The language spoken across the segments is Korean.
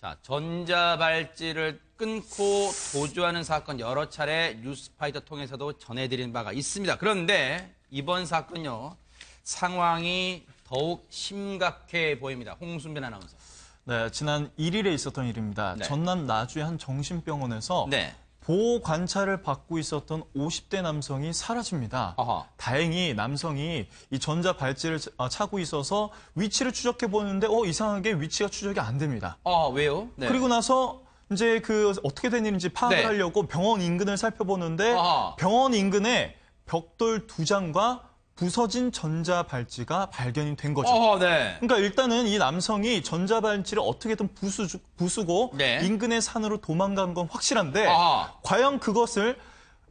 자, 전자발찌를 끊고 도주하는 사건 여러 차례 뉴스파이터 통해서도 전해드린 바가 있습니다. 그런데 이번 사건요, 상황이 더욱 심각해 보입니다. 홍순변 아나운서. 네, 지난 1일에 있었던 일입니다. 네. 전남 나주의 한 정신병원에서 네. 보호 관찰을 받고 있었던 50대 남성이 사라집니다. 어허. 다행히 남성이 이 전자발찌를 차고 있어서 위치를 추적해 보는데 이상하게 위치가 추적이 안 됩니다. 왜요? 네. 그리고 나서 이제 어떻게 된 일인지 파악을 네. 하려고 병원 인근을 살펴보는데 어허. 병원 인근에 벽돌 2장과 부서진 전자발찌가 발견이 된 거죠. 네. 그러니까 일단은 이 남성이 전자발찌를 어떻게든 부수고 네. 인근의 산으로 도망간 건 확실한데 아하. 과연 그것을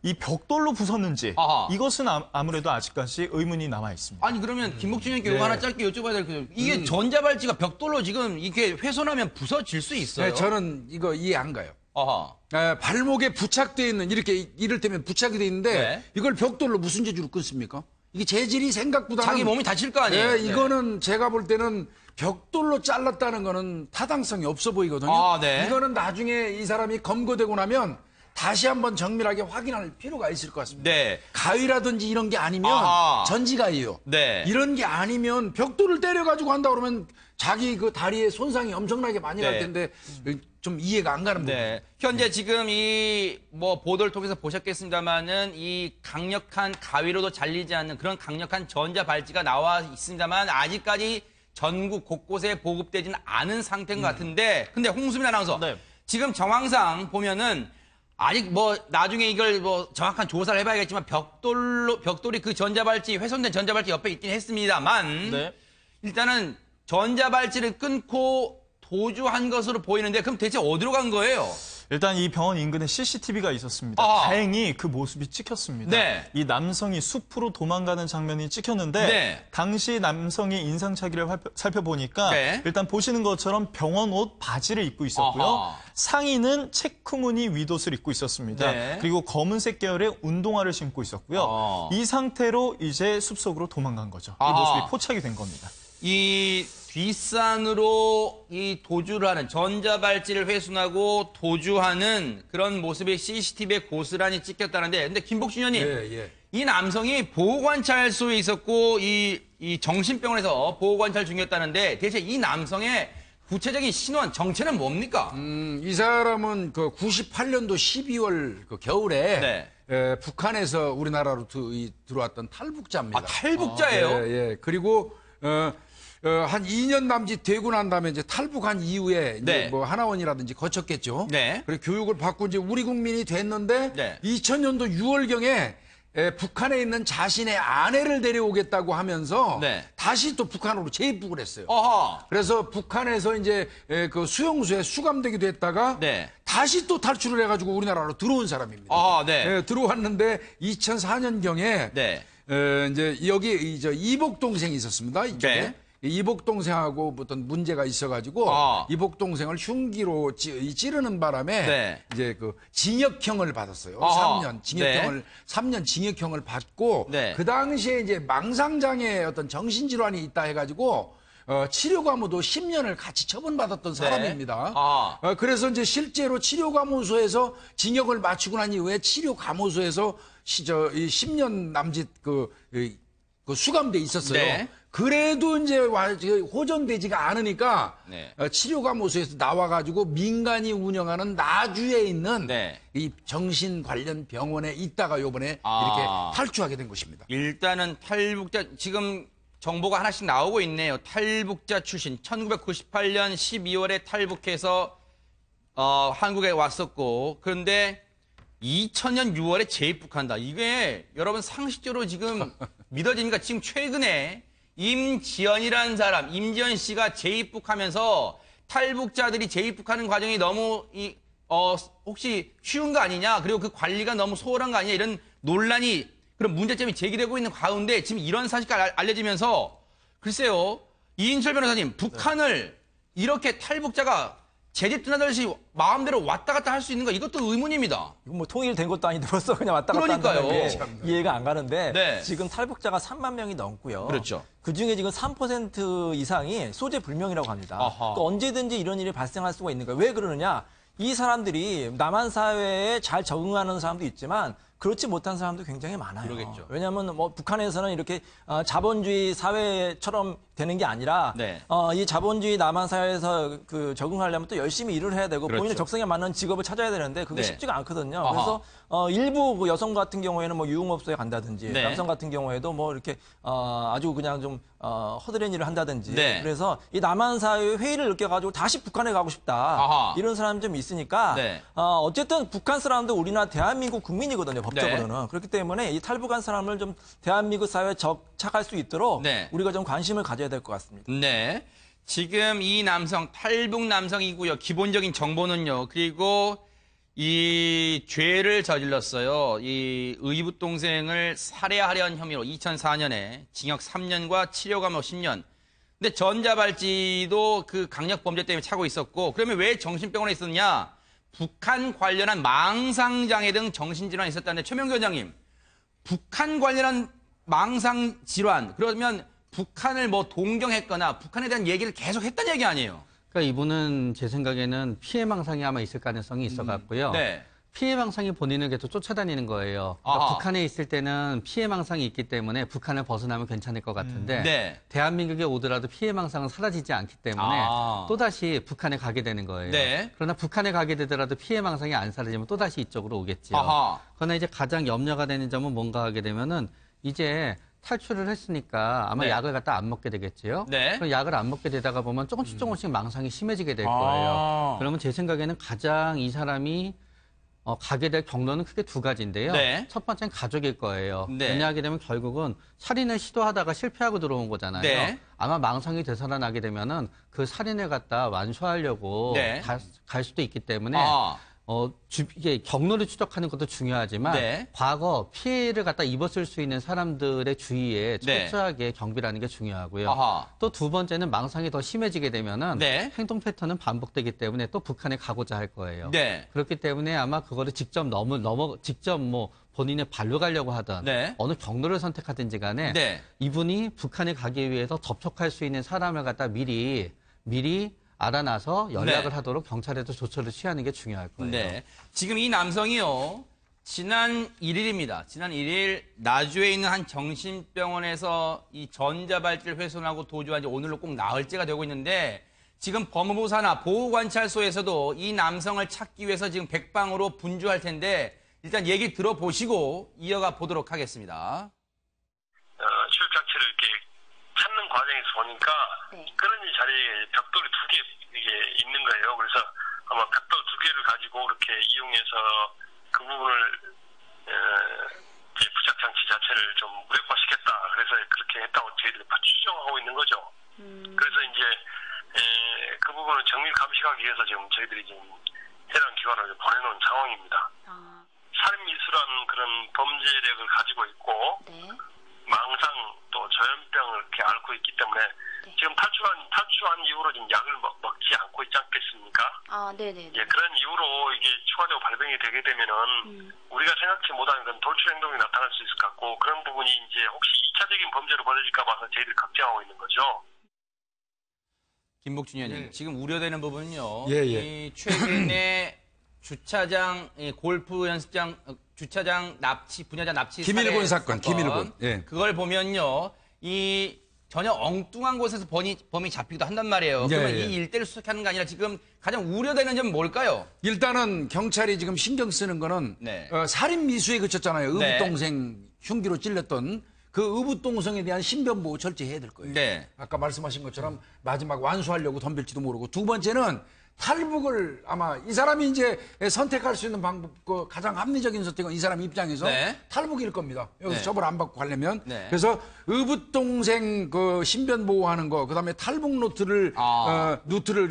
이 벽돌로 부쉈는지 아하. 이것은 아무래도 아직까지 의문이 남아 있습니다. 아니 그러면 김복준 의원께 네. 이거 하나 짧게 여쭤봐야 될 거예요. 이게 전자발찌가 벽돌로 지금 이게 훼손하면 부서질 수 있어요? 네, 저는 이거 이해 안 가요. 아하. 발목에 부착되어 있는 이렇게 이를테면 부착이 돼 있는데 네. 이걸 벽돌로 무슨 재주로 끊습니까? 이게 재질이 생각보다는 자기 몸이 다칠 거 아니에요? 네, 이거는 제가 볼 때는 벽돌로 잘랐다는 거는 타당성이 없어 보이거든요. 아, 네. 이거는 나중에 이 사람이 검거되고 나면 다시 한번 정밀하게 확인할 필요가 있을 것 같습니다. 네. 가위라든지 이런 게 아니면 아하. 전지가위요. 네. 이런 게 아니면 벽돌을 때려가지고 한다 그러면 자기 그 다리에 손상이 엄청나게 많이 갈 네. 텐데 좀 이해가 안 가는 부분. 네. 현재 지금 이 보도를 통해서 보셨겠습니다만은 이 강력한 가위로도 잘리지 않는 그런 강력한 전자발찌가 나와 있습니다만 아직까지 전국 곳곳에 보급되지는 않은 상태인 것 같은데 근데 홍수민 아나운서 네. 지금 정황상 보면은 아직 나중에 이걸 정확한 조사를 해봐야겠지만 벽돌이 그 전자발찌 훼손된 전자발찌 옆에 있긴 했습니다만 네. 일단은 전자발찌를 끊고 도주한 것으로 보이는데 그럼 대체 어디로 간 거예요? 일단 이 병원 인근에 CCTV가 있었습니다. 아. 다행히 그 모습이 찍혔습니다. 네. 이 남성이 숲으로 도망가는 장면이 찍혔는데 네. 당시 남성의 인상착의를 살펴보니까 네. 일단 보시는 것처럼 병원 옷 바지를 입고 있었고요. 아하. 상의는 체크무늬 윗옷을 입고 있었습니다. 네. 그리고 검은색 계열의 운동화를 신고 있었고요. 이 상태로 이제 숲속으로 도망간 거죠. 이 아하. 모습이 포착이 된 겁니다. 이 뒷산으로 이 도주를 하는 전자발찌를 훼손하고 도주하는 그런 모습이 CCTV에 고스란히 찍혔다는데 근데 김복준 의원님 예. 이 남성이 보호관찰소에 있었고 이 정신병원에서 보호관찰 중이었다는데 대체 이 남성의 구체적인 신원 정체는 뭡니까? 이 사람은 그 98년도 12월 그 겨울에 네. 북한에서 우리나라로 들어왔던 탈북자입니다. 탈북자예요? 예. 그리고 한 2년 남짓 되고 난 다음에 이제 탈북한 이후에 이제 네. 하나원이라든지 거쳤겠죠. 네. 그리고 교육을 받고 이제 우리 국민이 됐는데 네. 2000년도 6월경에 북한에 있는 자신의 아내를 데려오겠다고 하면서 네. 다시 또 북한으로 재입국을 했어요. 어허. 그래서 북한에서 이제 그 수용소에 수감되기도 했다가 네. 다시 또 탈출을 해가지고 우리나라로 들어온 사람입니다. 네. 들어왔는데 2004년경에 네. 이제 여기 이복 동생이 있었습니다. 이쪽에. 네. 이복 동생하고 어떤 문제가 있어가지고 이복 동생을 흉기로 찌르는 바람에 네. 이제 그 징역형을 받았어요. 아하. 3년 징역형을 3년 징역형을 받고 네. 그 당시에 이제 망상장애 어떤 정신질환이 있다 해가지고 치료감호도 10년을 같이 처분받았던 사람입니다. 그래서 이제 실제로 치료감호소에서 징역을 마치고 난 이후에 치료감호소에서 이 10년 남짓 그 수감돼 있었어요. 네. 그래도 이제 호전되지가 않으니까 네. 치료감호소에서 나와가지고 민간이 운영하는 나주에 있는 네. 이 정신 관련 병원에 있다가 요번에 이렇게 탈주하게 된 것입니다. 일단은 탈북자 지금 정보가 하나씩 나오고 있네요. 탈북자 출신 1998년 12월에 탈북해서 한국에 왔었고 그런데 2000년 6월에 재입국한다. 이게 여러분 상식적으로 지금 믿어집니까? 지금 최근에 임지연이라는 사람, 임지연 씨가 재입국하면서 탈북자들이 재입국하는 과정이 너무 혹시 쉬운 거 아니냐? 그리고 그 관리가 너무 소홀한 거 아니냐? 이런 논란이 그런 문제점이 제기되고 있는 가운데 지금 이런 사실까지 알려지면서 글쎄요. 이인철 변호사님, 북한을 이렇게 탈북자가 제재 떠나듯이 마음대로 왔다 갔다 할 수 있는 거 이것도 의문입니다. 이거 뭐 통일된 것도 아닌데 벌써 그냥 왔다 갔다 그러니까요. 한다는 게 이해가 안 가는데 네. 지금 탈북자가 3만 명이 넘고요. 그렇죠. 그중에 지금 3% 이상이 소재 불명이라고 합니다. 그러니까 언제든지 이런 일이 발생할 수가 있는 거예요. 왜 그러느냐? 이 사람들이 남한 사회에 잘 적응하는 사람도 있지만 그렇지 못한 사람도 굉장히 많아요. 그러겠죠. 왜냐하면 뭐 북한에서는 이렇게 자본주의 사회처럼 되는 게 아니라 네. 이 자본주의 남한 사회에서 그 적응하려면 또 열심히 일을 해야 되고 그렇죠. 본인의 적성에 맞는 직업을 찾아야 되는데 그게 네. 쉽지가 않거든요. 아하. 그래서 일부 그 여성 같은 경우에는 뭐 유흥업소에 간다든지 네. 남성 같은 경우에도 뭐 이렇게 아주 그냥 좀 허드렛 일을 한다든지 네. 그래서 이 남한 사회의 회의를 느껴가지고 다시 북한에 가고 싶다 아하. 이런 사람이 좀 있으니까 네. 어쨌든 북한 사람도 우리나라 대한민국 국민이거든요 법적으로는. 네. 그렇기 때문에 이 탈북한 사람을 좀 대한민국 사회에 적착할 수 있도록 네. 우리가 좀 관심을 가져야 될 것 같습니다. 네. 지금 이 남성, 탈북 남성이고요. 기본적인 정보는요. 그리고 이 죄를 저질렀어요. 이 의붓 동생을 살해하려는 혐의로 2004년에 징역 3년과 치료 감옥 10년. 근데 전자발찌도 그 강력 범죄 때문에 차고 있었고, 그러면 왜 정신병원에 있었냐? 북한 관련한 망상장애 등 정신질환이 있었다는데, 최명규 원장님, 북한 관련한 망상질환, 그러면 북한을 뭐 동경했거나 북한에 대한 얘기를 계속 했다는 얘기 아니에요? 그러니까 이분은 제 생각에는 피해망상이 아마 있을 가능성이 있어갖고요. 네. 피해망상이 본인을 계속 쫓아다니는 거예요. 그러니까 북한에 있을 때는 피해망상이 있기 때문에 북한을 벗어나면 괜찮을 것 같은데 네. 대한민국에 오더라도 피해망상은 사라지지 않기 때문에 또다시 북한에 가게 되는 거예요. 네. 그러나 북한에 가게 되더라도 피해망상이 안 사라지면 또다시 이쪽으로 오겠지요. 아하. 그러나 이제 가장 염려가 되는 점은 뭔가 하게 되면은 이제 탈출을 했으니까 아마 네. 약을 갖다 안 먹게 되겠지요. 네. 그럼 약을 안 먹게 되다가 보면 조금씩 망상이 심해지게 될 거예요. 그러면 제 생각에는 가장 이 사람이 가게 될 경로는 크게 두 가지인데요. 네. 첫 번째는 가족일 거예요. 네. 왜냐하게 되면 결국은 살인을 시도하다가 실패하고 들어온 거잖아요. 네. 아마 망상이 되살아나게 되면은 그 살인을 갖다 완수하려고 네. 갈 수도 있기 때문에 이게 경로를 추적하는 것도 중요하지만 네. 과거 피해를 갖다 입었을 수 있는 사람들의 주위에 네. 철저하게 경비라는 게 중요하고요. 아하. 또 두 번째는 망상이 더 심해지게 되면은 네. 행동 패턴은 반복되기 때문에 또 북한에 가고자 할 거예요. 네. 그렇기 때문에 아마 그거를 직접 직접 뭐 본인의 발로 가려고 하든 네. 어느 경로를 선택하든지 간에 네. 이분이 북한에 가기 위해서 접촉할 수 있는 사람을 갖다 미리 알아놔서 연락을 네. 하도록 경찰에도 조처를 취하는 게 중요할 거예요. 네. 지금 이 남성이요. 지난 1일입니다. 지난 1일 나주에 있는 한 정신병원에서 이 전자발찌를 훼손하고 도주한 지 오늘로 꼭 나흘째가 되고 있는데 지금 법무부 산하 보호관찰소에서도 이 남성을 찾기 위해서 지금 백방으로 분주할 텐데 일단 얘기 들어보시고 이어가 보도록 하겠습니다. 출입장치를 이렇게 찾는 과정에서 보니까 그런 자리에 벽돌이 두 개 이게 있는 거예요. 그래서 아마 벽돌 두 개를 가지고 이렇게 이용해서 그 부분을 부착장치 자체를 좀 무력화시켰다. 그래서 그렇게 했다고 저희들이 추정하고 있는 거죠. 그래서 이제 그 부분을 정밀 감식하기 위해서 지금 저희들이 지금 해당 기관을 보내놓은 상황입니다. 살인 미수란 그런 범죄력을 가지고 있고 망상 또 조현병을 이렇게 앓고 있기 때문에 지금 탈출한 이후로 지금 약을 먹지 않고 있지 않겠습니까? 네네. 예, 그런 이유로 이게 추가적으로 발병이 되게 되면은 우리가 생각지 못하는 그런 돌출 행동이 나타날 수 있을 것 같고 그런 부분이 이제 혹시 2차적인 범죄로 벌어질까 봐서 저희들이 걱정하고 있는 거죠. 김복준 의원님, 지금 우려되는 부분은요. 예. 이 최근에 주차장, 골프 연습장, 주차장 납치, 분야자 납치 김일곤 살해 사건, 김일곤. 예. 그걸 보면요. 이 전혀 엉뚱한 곳에서 범이 잡히기도 한단 말이에요. 예, 그러면 예. 이 일대를 수색하는 게 아니라 지금 가장 우려되는 점은 뭘까요? 일단은 경찰이 지금 신경 쓰는 거는 네. 살인 미수에 그쳤잖아요. 네. 의붓동생 흉기로 찔렸던 그 의붓동생에 대한 신변보호 철저히 해야 될 거예요. 네. 아까 말씀하신 것처럼 마지막 완수하려고 덤빌지도 모르고 두 번째는 탈북을 아마 이 사람이 이제 선택할 수 있는 방법, 그 가장 합리적인 선택은 이 사람 입장에서 네. 탈북일 겁니다. 여기서 네. 처벌 안 받고 가려면. 네. 그래서 의붓동생 그 신변 보호하는 거, 그다음에 탈북 노트를 노트를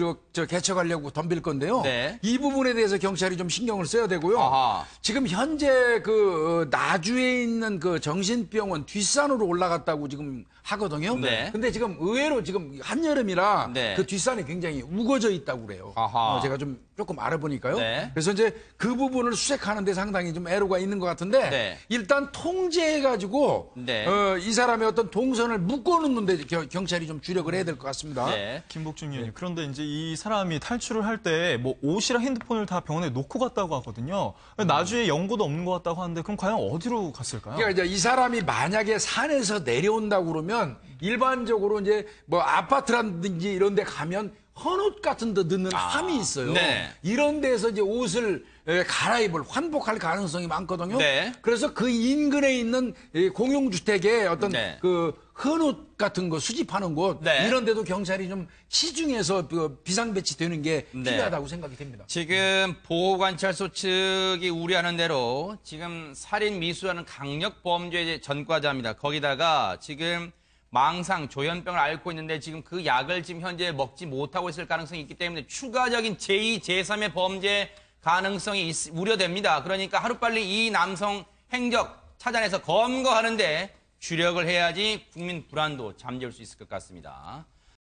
개척하려고 덤빌 건데요. 네. 이 부분에 대해서 경찰이 좀 신경을 써야 되고요. 아하. 지금 현재 그 나주에 있는 그 정신병원 뒷산으로 올라갔다고 지금 하거든요. 네. 근데 지금 의외로 지금 한여름이라 네. 그 뒷산이 굉장히 우거져 있다고 그래요. 있어요. 아하. 제가 좀 조금 알아보니까요. 네. 그래서 이제 그 부분을 수색하는데 상당히 좀 애로가 있는 것 같은데 네. 일단 통제해가지고 네. 이 사람의 어떤 동선을 묶어놓는데 경찰이 좀 주력을 해야 될 것 같습니다. 네. 김복중 의원님, 그런데 이제 이 사람이 탈출을 할 때 뭐 옷이랑 핸드폰을 다 병원에 놓고 갔다고 하거든요. 나중에 연고도 없는 것 같다고 하는데 그럼 과연 어디로 갔을까요? 그러니까 이제 이 사람이 만약에 산에서 내려온다고 그러면 일반적으로 이제 뭐 아파트라든지 이런 데 가면 헌옷 같은 데 넣는 함이 있어요. 네. 이런 데서 이제 옷을 갈아입을 환복할 가능성이 많거든요. 네. 그래서 그 인근에 있는 공용주택에 어떤 네. 그 헌옷 같은 거 수집하는 곳 네. 이런 데도 경찰이 좀 시중에서 비상 배치되는 게 네. 필요하다고 생각이 됩니다. 지금 보호관찰소 측이 우려하는 대로 지금 살인 미수라는 강력 범죄의 전과자입니다. 거기다가 지금 망상, 조현병을 앓고 있는데 지금 그 약을 지금 현재 먹지 못하고 있을 가능성이 있기 때문에 추가적인 제2, 제3의 범죄 가능성이 우려됩니다. 그러니까 하루빨리 이 남성 행적 찾아내서 검거하는데 주력을 해야지 국민 불안도 잠재울 수 있을 것 같습니다.